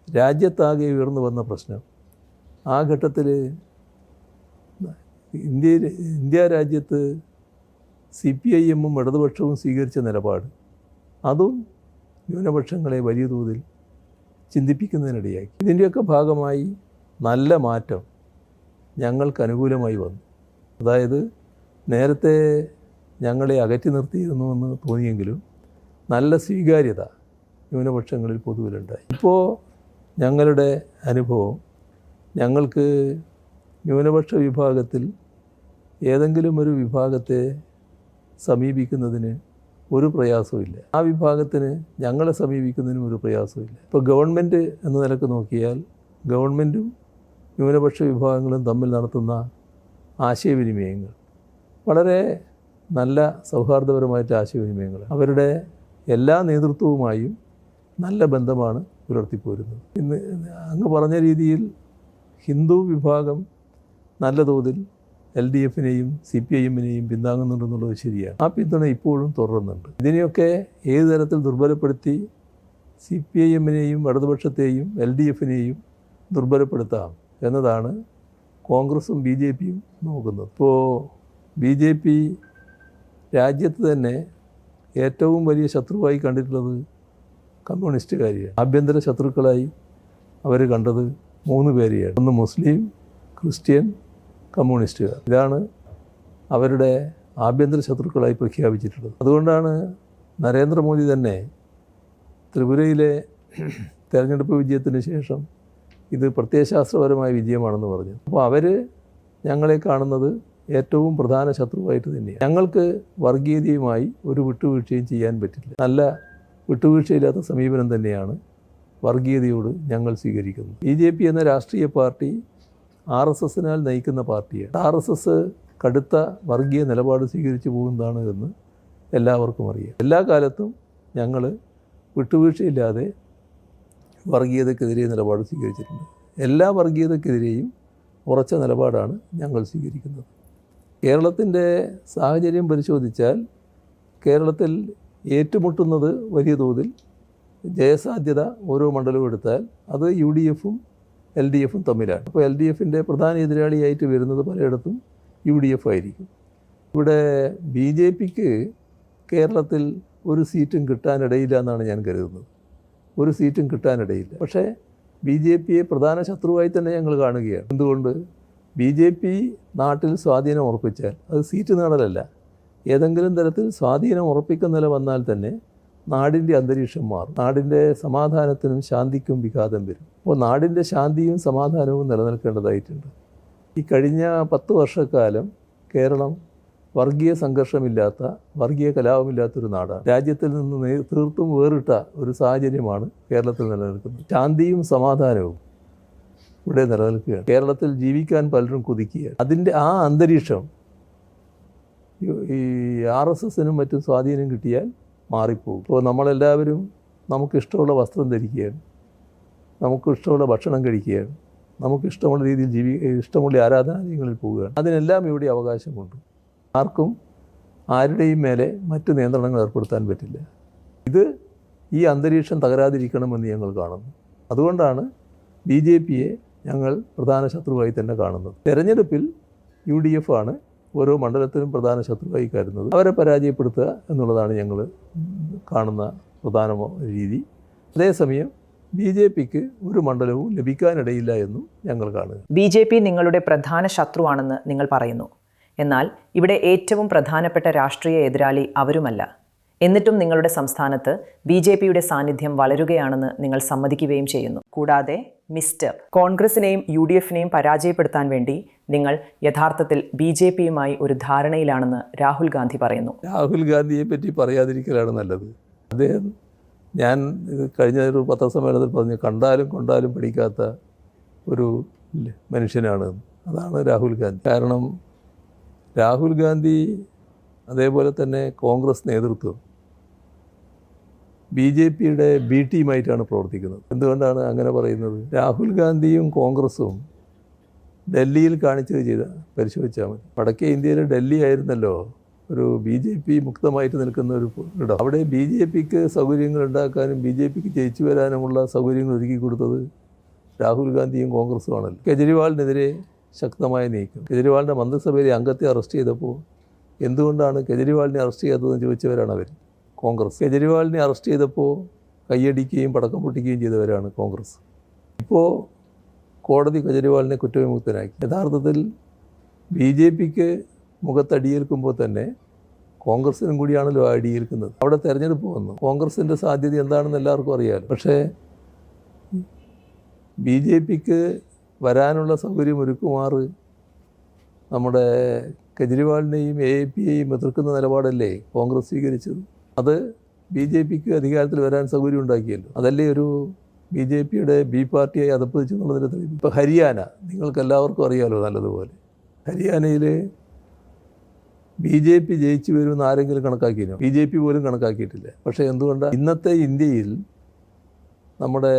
രാജ്യത്താകെ ഉയർന്നു വന്ന പ്രശ്നം, ആ ഘട്ടത്തിൽ ഇന്ത്യ രാജ്യത്ത് CPIM-ഉം ഇടതുപക്ഷവും സ്വീകരിച്ച നിലപാട്, അതും ന്യൂനപക്ഷങ്ങളെ വലിയ തോതിൽ ചിന്തിപ്പിക്കുന്നതിനിടയാക്കി. ഇതിൻ്റെയൊക്കെ ഭാഗമായി നല്ല മാറ്റം ഞങ്ങൾക്ക് അനുകൂലമായി വന്നു. അതായത് നേരത്തെ ഞങ്ങളെ അകറ്റി നിർത്തിയിരുന്നുവെന്ന് തോന്നിയെങ്കിലും നല്ല സ്വീകാര്യത ന്യൂനപക്ഷങ്ങളിൽ പൊതുവിലുണ്ടായി. ഇപ്പോൾ ഞങ്ങളുടെ അനുഭവം, ഞങ്ങൾക്ക് ന്യൂനപക്ഷ വിഭാഗത്തിൽ ഏതെങ്കിലും ഒരു വിഭാഗത്തെ സമീപിക്കുന്നതിന് ഒരു പ്രയാസമില്ല. ആ വിഭാഗത്തിന് ഞങ്ങളെ സമീപിക്കുന്നതിനും ഒരു പ്രയാസമില്ല. ഇപ്പോൾ ഗവൺമെൻറ് എന്ന നിലക്ക് നോക്കിയാൽ ഗവൺമെൻറ്റും ന്യൂനപക്ഷ വിഭാഗങ്ങളും തമ്മിൽ നടത്തുന്ന ആശയവിനിമയങ്ങൾ വളരെ നല്ല സൗഹാർദ്ദപരമായിട്ട് ആശയവിനിമയങ്ങൾ. അവരുടെ എല്ലാ നേതൃത്വവുമായും നല്ല ബന്ധമാണ് പുലർത്തിപ്പോരുന്നത്. ഇന്ന് അങ്ങ് പറഞ്ഞ രീതിയിൽ ഹിന്ദു വിഭാഗം നല്ല തോതിൽ LDFനെയും CPIMനെയും പിന്താങ്ങുന്നുണ്ടെന്നുള്ളത് ശരിയാണ്. ആ പിന്തുണ ഇപ്പോഴും തുടരുന്നുണ്ട്. ഇതിനെയൊക്കെ ഏത് തരത്തിൽ ദുർബലപ്പെടുത്തി CPIMനെയും ഇടതുപക്ഷത്തെയും LDFനെയും ദുർബലപ്പെടുത്താം എന്നതാണ് കോൺഗ്രസും BJPയും നോക്കുന്നത്. ഇപ്പോൾ BJP രാജ്യത്ത് തന്നെ ഏറ്റവും വലിയ ശത്രുവായി കണ്ടിട്ടുള്ളത് കമ്മ്യൂണിസ്റ്റുകാരെയാണ്. ആഭ്യന്തര ശത്രുക്കളായി അവർ കണ്ടത് 3 പേരെയാണ്. ഒന്ന് മുസ്ലിം, ക്രിസ്ത്യൻ, കമ്മ്യൂണിസ്റ്റുകാർ. ഇതാണ് അവരുടെ ആഭ്യന്തര ശത്രുക്കളായി പ്രഖ്യാപിച്ചിട്ടുള്ളത്. അതുകൊണ്ടാണ് നരേന്ദ്രമോദി തന്നെ ത്രിപുരയിലെ തെരഞ്ഞെടുപ്പ് വിജയത്തിന് ശേഷം ഇത് പ്രത്യയശാസ്ത്രപരമായ വിജയമാണെന്ന് പറഞ്ഞു. അപ്പോൾ അവർ ഞങ്ങളെ കാണുന്നത് ഏറ്റവും പ്രധാന ശത്രുവായിട്ട് തന്നെയാണ്. ഞങ്ങൾക്ക് വർഗീയതയുമായി ഒരു വിട്ടുവീഴ്ചയും ചെയ്യാൻ പറ്റില്ല. നല്ല വിട്ടുവീഴ്ചയില്ലാത്ത സമീപനം തന്നെയാണ് വർഗീയതയോട് ഞങ്ങൾ സ്വീകരിക്കുന്നത്. BJP എന്ന രാഷ്ട്രീയ പാർട്ടി RSSനാൽ നയിക്കുന്ന പാർട്ടിയാണ്. RSS കടുത്ത വർഗീയ നിലപാട് സ്വീകരിച്ചു പോകുന്നതാണ് എന്ന് എല്ലാവർക്കും അറിയാം. എല്ലാ കാലത്തും ഞങ്ങൾ വിട്ടുവീഴ്ചയില്ലാതെ വർഗീയതക്കെതിരെ നിലപാട് സ്വീകരിച്ചിട്ടുണ്ട്. എല്ലാ വർഗീയതക്കെതിരെയും ഉറച്ച നിലപാടാണ് ഞങ്ങൾ സ്വീകരിക്കുന്നത്. കേരളത്തിൻ്റെ സാഹചര്യം പരിശോധിച്ചാൽ കേരളത്തിൽ ഏറ്റുമുട്ടുന്നത് വലിയ തോതിൽ ജയസാധ്യത ഓരോ മണ്ഡലവും എടുത്താൽ അത് UDFും LDFും തമ്മിലാണ്. അപ്പോൾ LDFിൻ്റെ പ്രധാന എതിരാളിയായിട്ട് വരുന്നത് പലയിടത്തും UDF ആയിരിക്കും. ഇവിടെ BJPക്ക് കേരളത്തിൽ ഒരു സീറ്റും കിട്ടാനിടയില്ല എന്നാണ് ഞാൻ കരുതുന്നത്. ഒരു സീറ്റും കിട്ടാനിടയില്ല. പക്ഷേ BJPയെ പ്രധാന ശത്രുവായി തന്നെ ഞങ്ങൾ കാണുകയാണ്. എന്തുകൊണ്ട്? BJP നാട്ടിൽ സ്വാധീനം ഉറപ്പിച്ചാൽ അത് സീറ്റ് നേടലല്ല, ഏതെങ്കിലും തരത്തിൽ സ്വാധീനം ഉറപ്പിക്കുന്ന നില വന്നാൽ തന്നെ നാടിൻ്റെ അന്തരീക്ഷം മാറും. നാടിൻ്റെ സമാധാനത്തിനും ശാന്തിക്കും വിഘാതം വരും. അപ്പോൾ നാടിൻ്റെ ശാന്തിയും സമാധാനവും നിലനിൽക്കേണ്ടതായിട്ടുണ്ട്. ഈ കഴിഞ്ഞ 10 വർഷക്കാലം കേരളം വർഗീയ സംഘർഷമില്ലാത്ത, വർഗീയ കലാപമില്ലാത്തൊരു നാടാണ്. രാജ്യത്തിൽ നിന്ന് തീർത്തും വേറിട്ട ഒരു സാഹചര്യമാണ് കേരളത്തിൽ നിലനിൽക്കുന്നത്. ശാന്തിയും സമാധാനവും ഇവിടെ നിലനിൽക്കുകയാണ്. കേരളത്തിൽ ജീവിക്കാൻ പലരും കൊതിക്കുകയാണ്. അതിൻ്റെ ആ അന്തരീക്ഷം ഈ RSSനും മറ്റും സ്വാധീനം കിട്ടിയാൽ മാറിപ്പോകും. ഇപ്പോൾ നമ്മളെല്ലാവരും നമുക്കിഷ്ടമുള്ള വസ്ത്രം ധരിക്കുകയാണ്, നമുക്കിഷ്ടമുള്ള ഭക്ഷണം കഴിക്കുകയാണ്, നമുക്കിഷ്ടമുള്ള രീതിയിൽ ഇഷ്ടമുള്ള ആരാധനാലയങ്ങളിൽ പോവുകയാണ്. അതിനെല്ലാം ഇവിടെ അവകാശമുണ്ട്. ആർക്കും ആരുടെയും മേലെ മറ്റ് നിയന്ത്രണങ്ങൾ ഏർപ്പെടുത്താൻ പറ്റില്ല. ഈ അന്തരീക്ഷം തകരാതിരിക്കണമെന്ന് ഞങ്ങൾ കാണുന്നു. അതുകൊണ്ടാണ് BJPയെ ഞങ്ങൾ പ്രധാന ശത്രുവായി തന്നെ കാണുന്നത്. തെരഞ്ഞെടുപ്പിൽ UDF ആണ് ഓരോ മണ്ഡലത്തിലും പ്രധാന ശത്രുവായി കരുതുന്നത്. അവരെ പരാജയപ്പെടുത്തുക എന്നുള്ളതാണ് ഞങ്ങൾ കാണുന്ന പ്രധാന രീതി. അതേസമയം BJPക്ക് ഒരു മണ്ഡലവും ലഭിക്കാനിടയില്ല എന്നും ഞങ്ങൾ കാണുക. BJP നിങ്ങളുടെ പ്രധാന ശത്രുവാണെന്ന് നിങ്ങൾ പറയുന്നു. എന്നാൽ ഇവിടെ ഏറ്റവും പ്രധാനപ്പെട്ട രാഷ്ട്രീയ എതിരാളി അവരുമല്ല. എന്നിട്ടും നിങ്ങളുടെ സംസ്ഥാനത്ത് BJPയുടെ സാന്നിധ്യം വളരുകയാണെന്ന് നിങ്ങൾ സമ്മതിക്കുകയും ചെയ്യുന്നു. കൂടാതെ മിസ്റ്റർ കോൺഗ്രസിനെയും UDFനെയും പരാജയപ്പെടുത്താൻ വേണ്ടി നിങ്ങൾ യഥാർത്ഥത്തിൽ BJPയുമായി ഒരു ധാരണയിലാണെന്ന് രാഹുൽ ഗാന്ധി പറയുന്നു. രാഹുൽ ഗാന്ധിയെ പറ്റി പറയാതിരിക്കലാണ് നല്ലത്. അദ്ദേഹം, ഞാൻ കഴിഞ്ഞ ഒരു പത്രസമ്മേളനത്തിൽ പറഞ്ഞു, കണ്ടാലും കൊണ്ടാലും പഠിക്കാത്ത ഒരു മനുഷ്യനാണ്. അതാണ് രാഹുൽ ഗാന്ധി. കാരണം രാഹുൽ ഗാന്ധി അതേപോലെ തന്നെ കോൺഗ്രസ് നേതൃത്വം BJPയുടെ B ടീമായിട്ടാണ് പ്രവർത്തിക്കുന്നത്. എന്തുകൊണ്ടാണ് അങ്ങനെ പറയുന്നത്? രാഹുൽ ഗാന്ധിയും കോൺഗ്രസും ഡൽഹിയിൽ കാണിച്ചത് പരിശോധിച്ചാൽ മതി. വടക്കേ ഇന്ത്യയിൽ ഡൽഹി ആയിരുന്നല്ലോ ഒരു BJP മുക്തമായിട്ട് നിൽക്കുന്ന ഒരു ഇടം. അവിടെ BJPക്ക് സൗകര്യങ്ങൾ ഉണ്ടാക്കാനും BJPക്ക് ജയിച്ചു വരാനുമുള്ള സൗകര്യങ്ങൾ ഒരുക്കി കൊടുത്തത് രാഹുൽ ഗാന്ധിയും കോൺഗ്രസുമാണല്ലോ. കെജ്രിവാളിനെതിരെ ശക്തമായ നീക്കം. കെജ്രിവാളിൻ്റെ മന്ത്രിസഭയിലെ അംഗത്തെ അറസ്റ്റ് ചെയ്തപ്പോൾ എന്തുകൊണ്ടാണ് കെജ്രിവാളിനെ അറസ്റ്റ് ചെയ്യാത്തതെന്ന് ചോദിച്ചവരാണ് അവർ, കോൺഗ്രസ്. കെജ്രിവാളിനെ അറസ്റ്റ് ചെയ്തപ്പോൾ കൈയടിക്കുകയും പടക്കം പൊട്ടിക്കുകയും ചെയ്തവരാണ് കോൺഗ്രസ്. ഇപ്പോൾ കോടതി കെജ്രിവാളിനെ കുറ്റവിമുക്തനാക്കി. യഥാർത്ഥത്തിൽ BJPക്ക് മുഖത്തടിയേൽക്കുമ്പോൾ തന്നെ കോൺഗ്രസിനും കൂടിയാണല്ലോ അടിയിരിക്കുന്നത്. അവിടെ തെരഞ്ഞെടുപ്പ് വന്നു. കോൺഗ്രസിൻ്റെ സാധ്യത എന്താണെന്ന് എല്ലാവർക്കും അറിയാമല്ലോ. പക്ഷേ BJPക്ക് വരാനുള്ള സൗകര്യം ഒരുക്കുമാറ് നമ്മുടെ കെജ്രിവാളിനെയും AAPയെയും എതിർക്കുന്ന നിലപാടല്ലേ കോൺഗ്രസ് സ്വീകരിച്ചത്? അത് BJPക്ക് അധികാരത്തിൽ വരാൻ സൗകര്യം ഉണ്ടാക്കിയല്ലോ. അതല്ലേ ഒരു BJPയുടെ B പാർട്ടിയായി അതപ്പതിച്ചു എന്നുള്ളതിൻ്റെ തെളിവ്. ഇപ്പോൾ ഹരിയാന നിങ്ങൾക്ക് എല്ലാവർക്കും അറിയാമല്ലോ നല്ലതുപോലെ. ഹരിയാനയിൽ BJP ജയിച്ചു വരുമെന്ന് ആരെങ്കിലും കണക്കാക്കിയോ? BJP പോലും കണക്കാക്കിയിട്ടില്ല. പക്ഷേ എന്തുകൊണ്ടാണ് ഇന്നത്തെ ഇന്ത്യയിൽ നമ്മുടെ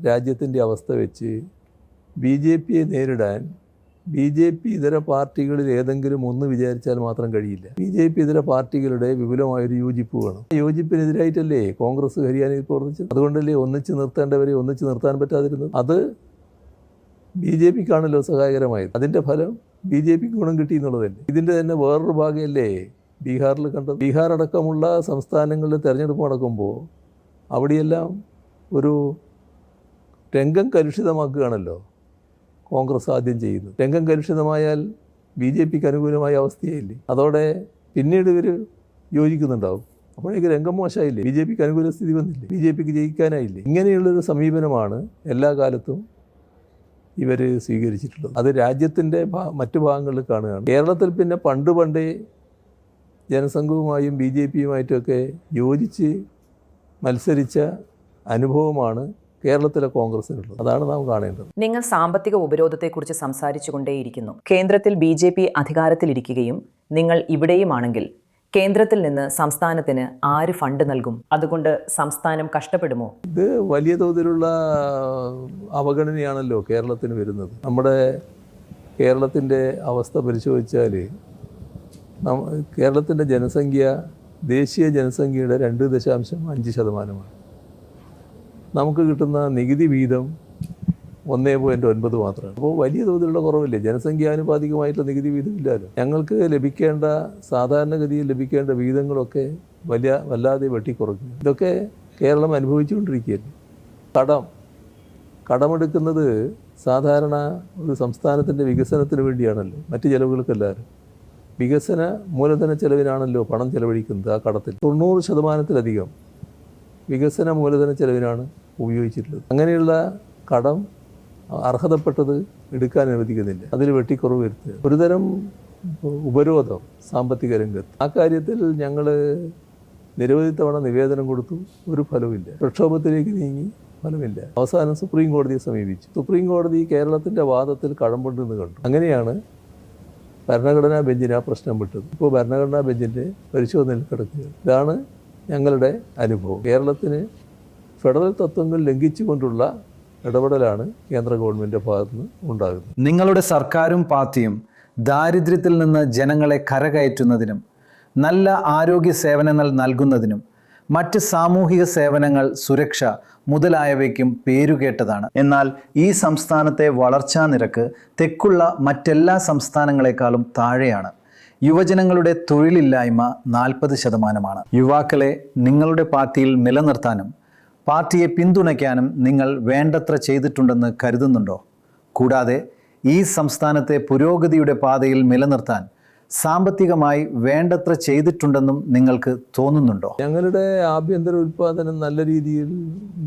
രാജ്യത്തിൻ്റെ അവസ്ഥ വെച്ച് BJPയെ നേരിടാൻ BJP ഇതര പാർട്ടികളിൽ ഏതെങ്കിലും ഒന്ന് വിചാരിച്ചാൽ മാത്രം കഴിയില്ല. BJP ഇതര പാർട്ടികളുടെ വിപുലമായൊരു യോജിപ്പ് വേണം. യോജിപ്പിനെതിരായിട്ടല്ലേ കോൺഗ്രസ് ഹരിയാനയിൽ പ്രവർത്തിച്ചത്? അതുകൊണ്ടല്ലേ ഒന്നിച്ച് നിർത്തേണ്ടവരെ ഒന്നിച്ച് നിർത്താൻ പറ്റാതിരുന്നത്? അത് BJPക്കാണല്ലോ സഹായകരമായത്. അതിൻ്റെ ഫലം BJPക്ക് ഗുണം കിട്ടി എന്നുള്ളതല്ലേ. ഇതിൻ്റെ തന്നെ വേറൊരു ഭാഗമല്ലേ ബീഹാറിൽ കണ്ടത്. ബീഹാർ അടക്കമുള്ള സംസ്ഥാനങ്ങളിൽ തെരഞ്ഞെടുപ്പ് നടക്കുമ്പോൾ അവിടെയെല്ലാം ഒരു രംഗം കലുഷിതമാക്കുകയാണല്ലോ കോൺഗ്രസ് ആദ്യം ചെയ്യുന്നത്. രംഗം കലുഷിതമായാൽ BJPക്ക് അനുകൂലമായ അവസ്ഥയായില്ലേ. അതോടെ പിന്നീട് ഇവർ യോജിക്കുന്നുണ്ടാവും. അപ്പോഴേക്ക് രംഗം മോശമായില്ലേ, BJPക്ക് അനുകൂല സ്ഥിതി വന്നില്ലേ, BJPക്ക് ജയിക്കാനായില്ലേ. ഇങ്ങനെയുള്ളൊരു സമീപനമാണ് എല്ലാ കാലത്തും ഇവർ സ്വീകരിച്ചിട്ടുള്ളത്. അത് രാജ്യത്തിൻ്റെ മറ്റു ഭാഗങ്ങളിൽ കാണുകയാണ്. കേരളത്തിൽ പിന്നെ പണ്ടേ ജനസംഘവുമായും BJPയുമായിട്ടൊക്കെ യോജിച്ച് മത്സരിച്ച അനുഭവമാണ് കേരളത്തിലെ കോൺഗ്രസിനുള്ളത്. അതാണ് നാം കാണേണ്ടത്. നിങ്ങൾ സാമ്പത്തിക ഉപരോധത്തെക്കുറിച്ച് സംസാരിച്ചു കൊണ്ടേയിരിക്കുന്നു. കേന്ദ്രത്തിൽ BJP അധികാരത്തിലിരിക്കുകയും നിങ്ങൾ ഇവിടെയുമാണെങ്കിൽ കേന്ദ്രത്തിൽ നിന്ന് സംസ്ഥാനത്തിന് ആര് ഫണ്ട് നൽകും? അതുകൊണ്ട് സംസ്ഥാനം കഷ്ടപ്പെടുമോ? ഇത് വലിയ തോതിലുള്ള അവഗണനയാണല്ലോ കേരളത്തിന് വരുന്നത്. നമ്മുടെ കേരളത്തിൻ്റെ അവസ്ഥ പരിശോധിച്ചാൽ കേരളത്തിൻ്റെ ജനസംഖ്യ ദേശീയ ജനസംഖ്യയുടെ 2.5% നമുക്ക് കിട്ടുന്ന നികുതി വീതം 1.9 മാത്രമാണ്. അപ്പോൾ വലിയ തോതിലുള്ള കുറവില്ലേ. ജനസംഖ്യാനുപാതികമായിട്ടുള്ള നികുതി വീതം ഇല്ലല്ലോ. ഞങ്ങൾക്ക് ലഭിക്കേണ്ട സാധാരണഗതിയിൽ ലഭിക്കേണ്ട വീതങ്ങളൊക്കെ വല്ലാതെ വെട്ടിക്കുറയ്ക്കും. ഇതൊക്കെ കേരളം അനുഭവിച്ചുകൊണ്ടിരിക്കുകയല്ലേ. കടമെടുക്കുന്നത് സാധാരണ ഒരു സംസ്ഥാനത്തിൻ്റെ വികസനത്തിന് വേണ്ടിയാണല്ലോ, മറ്റ് ചിലവുകൾക്കെല്ലാവരും. വികസന മൂലധന ചെലവിനാണല്ലോ പണം ചെലവഴിക്കുന്നത്. ആ കടത്തിൽ 90%-ലധികം വികസന മൂലധന ചെലവിനാണ് ഉപയോഗിച്ചിട്ടുള്ളത്. അങ്ങനെയുള്ള കടം അർഹതപ്പെട്ടത് എടുക്കാൻ അനുവദിക്കുന്നില്ല. അതിൽ വെട്ടിക്കുറവ് വരുത്തുക, ഒരുതരം ഉപരോധം സാമ്പത്തിക രംഗത്ത്. ആ കാര്യത്തിൽ ഞങ്ങൾ നിരവധി തവണ നിവേദനം കൊടുത്തു, ഒരു ഫലവുമില്ല. പ്രക്ഷോഭത്തിലേക്ക് നീങ്ങി, ഫലമില്ല. അവസാനം സുപ്രീം കോടതിയെ സമീപിച്ചു. സുപ്രീം കോടതി കേരളത്തിൻ്റെ വാദത്തിൽ കഴമ്പുണ്ടെന്ന് കണ്ടു. അങ്ങനെയാണ് ഭരണഘടനാ ബെഞ്ചിന് ആ പ്രശ്നം വിട്ടത്. ഇപ്പോൾ ഭരണഘടനാ ബെഞ്ചിൻ്റെ പരിശോധനയിൽ കിടക്കുക. ഇതാണ് ഞങ്ങളുടെ അനുഭവം. കേരളത്തിന് ഫെഡറൽ തത്വങ്ങൾ ലംഘിച്ചുകൊണ്ടുള്ള ഇടപെടലാണ് കേന്ദ്ര ഗവൺമെൻറ്റിൻ്റെ ഭാഗത്തുനിന്ന് ഉണ്ടാകുന്നത്. നിങ്ങളുടെ സർക്കാരും പാർട്ടിയും ദാരിദ്ര്യത്തിൽ നിന്ന് ജനങ്ങളെ കരകയറ്റുന്നതിനും നല്ല ആരോഗ്യ സേവനങ്ങൾ നൽകുന്നതിനും മറ്റ് സാമൂഹിക സേവനങ്ങൾ, സുരക്ഷ മുതലായവയ്ക്കും പേരുകേട്ടതാണ്. എന്നാൽ ഈ സംസ്ഥാനത്തെ വളർച്ചാ നിരക്ക് തെക്കുള്ള മറ്റെല്ലാ സംസ്ഥാനങ്ങളെക്കാളും താഴെയാണ്. യുവജനങ്ങളുടെ തൊഴിലില്ലായ്മ 40%. യുവാക്കളെ നിങ്ങളുടെ പാർട്ടിയിൽ നിലനിർത്താനും പാർട്ടിയെ പിന്തുണയ്ക്കാനും നിങ്ങൾ വേണ്ടത്ര ചെയ്തിട്ടുണ്ടെന്ന് കരുതുന്നുണ്ടോ? കൂടാതെ ഈ സംസ്ഥാനത്തെ പുരോഗതിയുടെ പാതയിൽ നിലനിർത്താൻ സാമ്പത്തികമായി വേണ്ടത്ര ചെയ്തിട്ടുണ്ടെന്നും നിങ്ങൾക്ക് തോന്നുന്നുണ്ടോ? ഞങ്ങളുടെ ആഭ്യന്തര ഉൽപ്പാദനം നല്ല രീതിയിൽ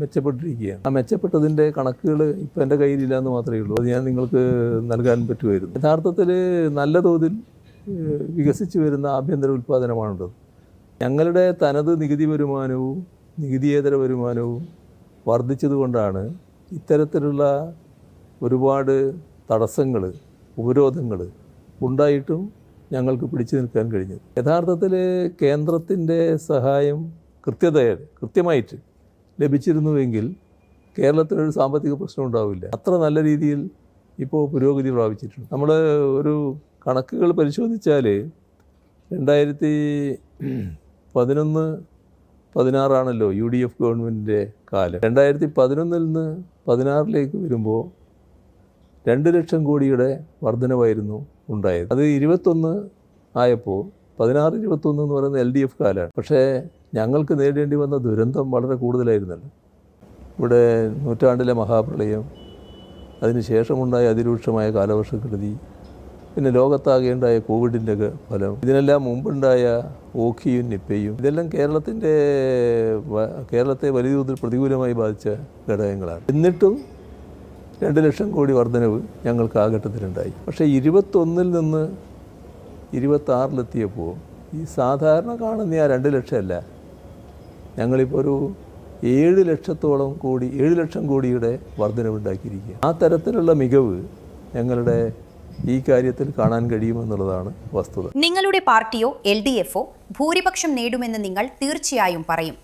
മെച്ചപ്പെട്ടിരിക്കുകയാണ്. ആ മെച്ചപ്പെട്ടതിൻ്റെ കണക്കുകൾ ഇപ്പോൾ എൻ്റെ കയ്യിലില്ല എന്ന് മാത്രമേ ഉള്ളൂ. അത് ഞാൻ നിങ്ങൾക്ക് നൽകാൻ പറ്റുമായിരുന്നു. യഥാർത്ഥത്തിൽ നല്ല തോതിൽ വികസിച്ചു വരുന്ന ആഭ്യന്തര ഉൽപ്പാദനമാണുള്ളത്. ഞങ്ങളുടെ തനത് നികുതി വരുമാനവും നികുതിയേതര വരുമാനവും വർദ്ധിച്ചതുകൊണ്ടാണ് ഇത്തരത്തിലുള്ള ഒരുപാട് തടസ്സങ്ങൾ, ഉപരോധങ്ങൾ ഉണ്ടായിട്ടും ഞങ്ങൾക്ക് പിടിച്ചു നിൽക്കാൻ കഴിഞ്ഞത്. യഥാർത്ഥത്തിൽ കേന്ദ്രത്തിൻ്റെ സഹായം കൃത്യമായിട്ട് ലഭിച്ചിരുന്നുവെങ്കിൽ കേരളത്തിനൊരു സാമ്പത്തിക പ്രശ്നം ഉണ്ടാവില്ല. അത്ര നല്ല രീതിയിൽ ഇപ്പോൾ പുരോഗതി പ്രാപിച്ചിട്ടുണ്ട്. നമ്മൾ ഒരു കണക്കുകൾ പരിശോധിച്ചാൽ 2011-16 UDF ഗവൺമെൻറ്റിൻ്റെ കാലം. 2011 നിന്ന് 16 വരുമ്പോൾ 2 ലക്ഷം കോടിയുടെ വർധനവായിരുന്നു ഉണ്ടായത്. അത് 21 ആയപ്പോൾ 16-21 എന്ന് പറയുന്നത് LDF കാലമാണ്. പക്ഷേ ഞങ്ങൾക്ക് നേരിടേണ്ടി വന്ന ദുരന്തം വളരെ കൂടുതലായിരുന്നല്ലോ. ഇവിടെ നൂറ്റാണ്ടിലെ മഹാപ്രളയം, അതിനുശേഷമുണ്ടായ അതിരൂക്ഷമായ കാലവർഷക്കെടുതി, പിന്നെ ലോകത്താകെ ഉണ്ടായ കോവിഡിൻ്റെ ഫലം, ഇതിനെല്ലാം മുമ്പുണ്ടായ ഓഖിയും നിപ്പയും, ഇതെല്ലാം കേരളത്തെ വലിയ തോതിൽ പ്രതികൂലമായി ബാധിച്ച ഘടകങ്ങളാണ്. എന്നിട്ടും 2 ലക്ഷം കോടി വർധനവ് ഞങ്ങൾക്ക് ആ ഘട്ടത്തിലുണ്ടായി. പക്ഷേ 21 നിന്ന് 26 ഈ സാധാരണ കാണുന്ന ആ 2 ലക്ഷമല്ല, ഞങ്ങളിപ്പോൾ ഒരു 7 ലക്ഷം കോടിയുടെ വർധനവുണ്ടാക്കിയിരിക്കുക. ആ തരത്തിലുള്ള മികവ് ഞങ്ങളുടെ ഈ കാര്യത്തിൽ കാണാൻ കഴിയുമെന്നുള്ളതാണ് വസ്തുത. നിങ്ങളുടെ പാർട്ടിയോ LDFോ ഭൂരിപക്ഷം നേടുമെന്ന് നിങ്ങൾ തീർച്ചയായും പറയും.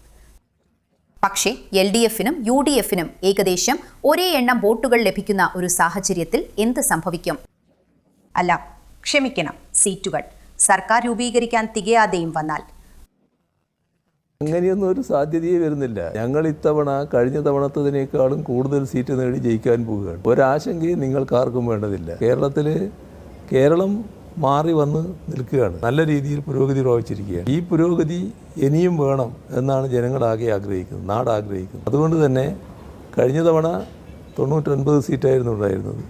പക്ഷേ LDFനും UDFനും ഏകദേശം ഒരേ എണ്ണം വോട്ടുകൾ ലഭിക്കുന്ന ഒരു സാഹചര്യത്തിൽ എന്ത് സംഭവിക്കും? അല്ല, ക്ഷമിക്കണം, സീറ്റുകൾ സർക്കാർ രൂപീകരിക്കാൻ തികയാതെയും വന്നാൽ? അങ്ങനെയൊന്നും ഒരു സാധ്യതയെ വരുന്നില്ല. ഞങ്ങൾ ഇത്തവണ കഴിഞ്ഞ തവണത്തതിനേക്കാളും കൂടുതൽ സീറ്റ് നേടി ജയിക്കാൻ പോവുകയാണ്. ഒരാശങ്കയും നിങ്ങൾക്കാർക്കും വേണ്ടതില്ല. കേരളം മാറി വന്ന് നിൽക്കുകയാണ്, നല്ല രീതിയിൽ പുരോഗതി പ്രാപിച്ചിരിക്കുകയാണ്. ഈ പുരോഗതി ഇനിയും വേണം എന്നാണ് ജനങ്ങളാകെ ആഗ്രഹിക്കുന്നത്, നാട് ആഗ്രഹിക്കുന്നത്. അതുകൊണ്ട് തന്നെ കഴിഞ്ഞ തവണ 99 സീറ്റായിരുന്നു ഉണ്ടായിരുന്നത്.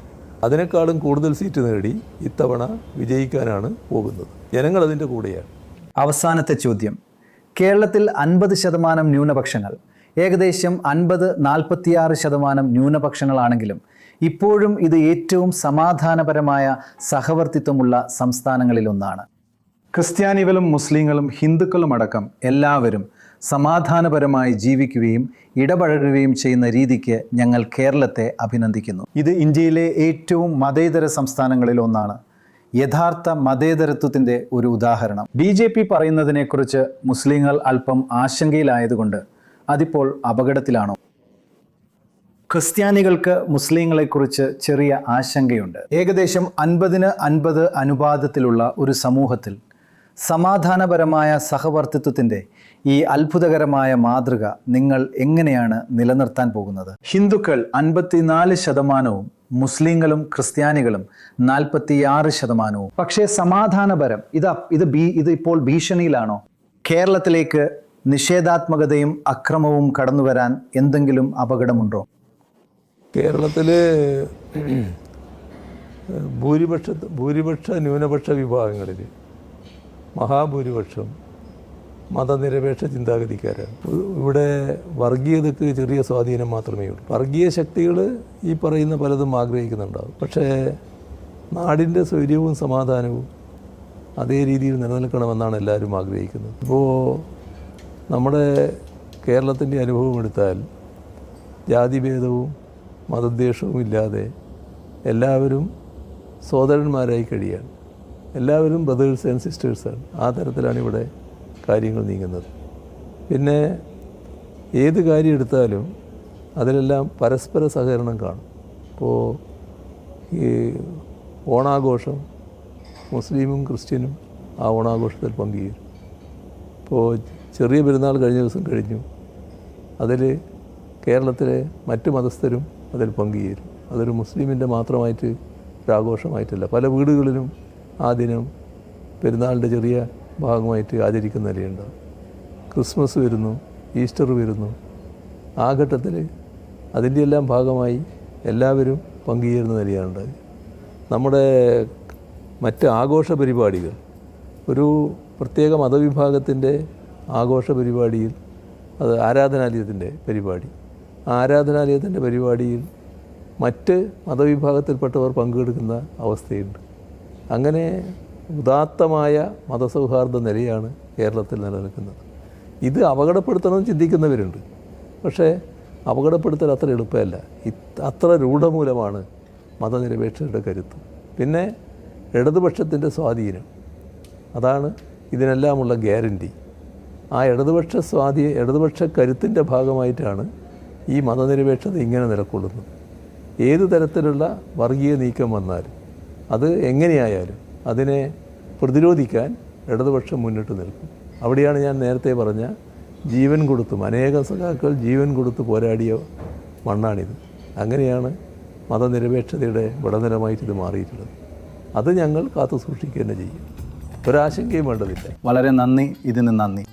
അതിനേക്കാളും കൂടുതൽ സീറ്റ് നേടി ഇത്തവണ വിജയിക്കാനാണ് പോകുന്നത്. ജനങ്ങൾ അതിൻ്റെ കൂടെയാണ്. അവസാനത്തെ ചോദ്യം. കേരളത്തിൽ 50% ന്യൂനപക്ഷങ്ങൾ, ഏകദേശം 50-46% ന്യൂനപക്ഷങ്ങളാണെങ്കിലും ഇപ്പോഴും ഇത് ഏറ്റവും സമാധാനപരമായ സഹവർത്തിത്വമുള്ള സംസ്ഥാനങ്ങളിലൊന്നാണ്. ക്രിസ്ത്യാനികളും മുസ്ലിങ്ങളും ഹിന്ദുക്കളും അടക്കം എല്ലാവരും സമാധാനപരമായി ജീവിക്കുകയും ഇടപഴകുകയും ചെയ്യുന്ന രീതിക്ക് ഞങ്ങൾ കേരളത്തെ അഭിനന്ദിക്കുന്നു. ഇത് ഇന്ത്യയിലെ ഏറ്റവും മതേതര സംസ്ഥാനങ്ങളിൽ ഒന്നാണ്. യഥാർത്ഥ മതേതരത്വത്തിൻ്റെ ഒരു ഉദാഹരണം. BJP പറയുന്നതിനെക്കുറിച്ച് മുസ്ലിങ്ങൾ അല്പം ആശങ്കയിലായതുകൊണ്ട് അതിപ്പോൾ അപകടത്തിലാണോ? ക്രിസ്ത്യാനികൾക്ക് മുസ്ലിങ്ങളെക്കുറിച്ച് ചെറിയ ആശങ്കയുണ്ട്. ഏകദേശം 50-50 അനുപാതത്തിലുള്ള ഒരു സമൂഹത്തിൽ സമാധാനപരമായ സഹവർത്തിത്വത്തിൻ്റെ ഈ അത്ഭുതകരമായ മാതൃക നിങ്ങൾ എങ്ങനെയാണ് നിലനിർത്താൻ പോകുന്നത്? ഹിന്ദുക്കൾ 54%, മുസ്ലിങ്ങളും ക്രിസ്ത്യാനികളും 46%. പക്ഷേ സമാധാനപരം ഇത് ഇപ്പോൾ ഭീഷണിയിലാണോ? കേരളത്തിലേക്ക് നിഷേധാത്മകതയും അക്രമവും കടന്നു വരാൻ എന്തെങ്കിലും അപകടമുണ്ടോ? കേരളത്തിൽ ഭൂരിപക്ഷ ന്യൂനപക്ഷ വിഭാഗങ്ങളിൽ മഹാഭൂരിപക്ഷം മതനിരപേക്ഷ ചിന്താഗതിക്കാരാണ്. ഇവിടെ വർഗീയതയ്ക്ക് ചെറിയ സ്വാധീനം മാത്രമേ ഉള്ളൂ. വർഗീയ ശക്തികൾ ഈ പറയുന്ന പലതും ആഗ്രഹിക്കുന്നുണ്ടാവും. പക്ഷേ നാടിൻ്റെ സ്വൈര്യവും സമാധാനവും അതേ രീതിയിൽ നിലനിൽക്കണമെന്നാണ് എല്ലാവരും ആഗ്രഹിക്കുന്നത്. ഇപ്പോൾ നമ്മുടെ കേരളത്തിൻ്റെ അനുഭവം എടുത്താൽ ജാതിഭേദവും മതദ്വേഷവും ഇല്ലാതെ എല്ലാവരും സോദരന്മാരായി കഴിയാണ്. എല്ലാവരും ബ്രദേഴ്സ് ആൻഡ് സിസ്റ്റേഴ്സാണ്. ആ തരത്തിലാണ് ഇവിടെ കാര്യങ്ങൾ നീങ്ങുന്നത്. പിന്നെ ഏത് കാര്യം എടുത്താലും അതിലെല്ലാം പരസ്പര സഹകരണം കാണും. ഇപ്പോൾ ഈ ഓണാഘോഷം മുസ്ലിമും ക്രിസ്ത്യനും ആ ഓണാഘോഷത്തിൽ പങ്കുചേരും. ഇപ്പോൾ ചെറിയ പെരുന്നാൾ കഴിഞ്ഞ ദിവസം കഴിഞ്ഞു, അതിൽ കേരളത്തിലെ മറ്റ് മതസ്ഥരും അതിൽ പങ്കുചേരും. അതൊരു മുസ്ലിമിൻ്റെ മാത്രമായിട്ട് ഒരാഘോഷമായിട്ടല്ല, പല വീടുകളിലും ആ ദിനം പെരുന്നാളിൻ്റെ ചെറിയ ഭാഗമായിട്ട് ആചരിക്കുന്ന നിലയുണ്ടാകും. ക്രിസ്മസ് വരുന്നു, ഈസ്റ്റർ വരുന്നു, ആ ഘട്ടത്തിൽ അതിൻ്റെ എല്ലാം ഭാഗമായി എല്ലാവരും പങ്കുചേരുന്ന നിലയാണ് ഉണ്ടാകുക. നമ്മുടെ മറ്റ് ആഘോഷ പരിപാടികൾ, ഒരു പ്രത്യേക മതവിഭാഗത്തിൻ്റെ ആഘോഷ പരിപാടിയിൽ, അത് ആരാധനാലയത്തിൻ്റെ പരിപാടി, ആ ആരാധനാലയത്തിൻ്റെ പരിപാടിയിൽ മറ്റ് മതവിഭാഗത്തിൽപ്പെട്ടവർ പങ്കെടുക്കുന്ന അവസ്ഥയുണ്ട്. അങ്ങനെ ഉദാത്തമായ മതസൗഹാർദ്ദ നിലയാണ് കേരളത്തിൽ നിലനിൽക്കുന്നത്. ഇത് അപകടപ്പെടുത്തണമെന്ന് ചിന്തിക്കുന്നവരുണ്ട്. പക്ഷേ അപകടപ്പെടുത്തൽ അത്ര എളുപ്പമല്ല. അത്ര രൂഢമൂലമാണ് മതനിരപേക്ഷതയുടെ കരുത്ത്. പിന്നെ ഇടതുപക്ഷത്തിൻ്റെ സ്വാധീനം, അതാണ് ഇതിനെല്ലാമുള്ള ഗ്യാരണ്ടി. ആ ഇടതുപക്ഷ കരുത്തിൻ്റെ ഭാഗമായിട്ടാണ് ഈ മതനിരപേക്ഷത ഇങ്ങനെ നിലകൊള്ളുന്നത്. ഏത് തരത്തിലുള്ള വർഗീയ നീക്കം വന്നാലും അത് എങ്ങനെയായാലും അതിനെ പ്രതിരോധിക്കാൻ ഇടതുപക്ഷം മുന്നിട്ട് നിൽക്കും. അവിടെയാണ് ഞാൻ നേരത്തെ പറഞ്ഞ ജീവൻ കൊടുത്തും അനേകം സഖാക്കൾ ജീവൻ കൊടുത്ത് പോരാടിയ മണ്ണാണിത്. അങ്ങനെയാണ് മതനിരപേക്ഷതയുടെ വിടനിലമായിട്ട് ഇത് മാറിയിട്ടുള്ളത്. അത് ഞങ്ങൾ കാത്തു സൂക്ഷിക്കുക തന്നെ ചെയ്യും. ഒരാശങ്കയും വേണ്ടതില്ല. വളരെ നന്ദി. ഇതിന് നന്ദി.